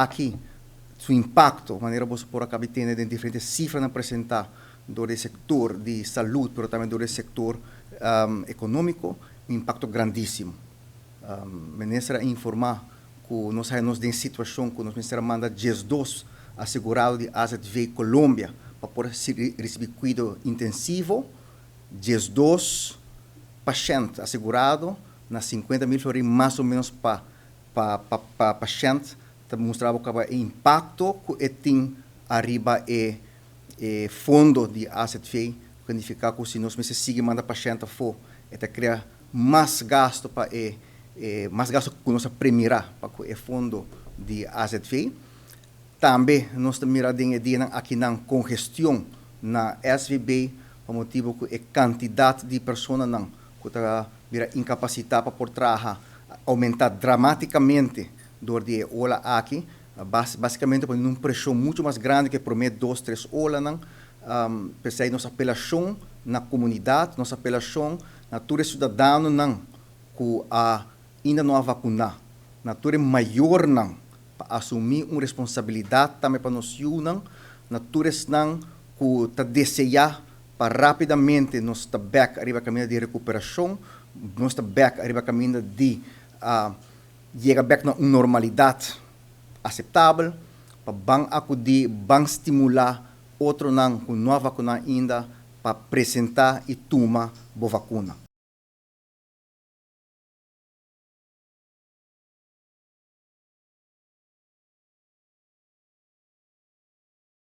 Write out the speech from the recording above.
aqui, seu impacto, maneira você pode acabar tendo de diferentes cifras a apresentar do setor de saúde, mas também do setor econômico, um impacto grandíssimo. Me necessita informar que nós estamos em situação que nós necessitamos mandar 12 assegurado de AZV Colômbia para poder receber cuidado intensivo, 12 pacientes assegurados, na 50 mil flores mais ou menos para paciente, mostrava que o impacto que tem arriba é fundo de AZV, significa que se nós seguimos mandar paciente fora, cria mais gasto para mais gasto que nós primeira para o fundo de AZV. Também nós miramos aqui na congestão na SVB, por motivo que a quantidade de pessoas que está incapacitada para poder trabalhar aumentar dramaticamente durante a ola aqui, basicamente por uma pressão muito mais grande que promete 2, 3 olas. Pensei nossa apelação na comunidade, nossa apelação na todos os cidadãos que ainda não vacinar, na todos maior para assumir uma responsabilidade também para nós na todos que está desejar para rapidamente nós estar back arriba caminho de recuperação, nós estar back arriba caminho de chegar back na normalidade aceitável, para bang acudir, bang estimular outro que não vacinar ainda para apresentar e tomar a vacuna.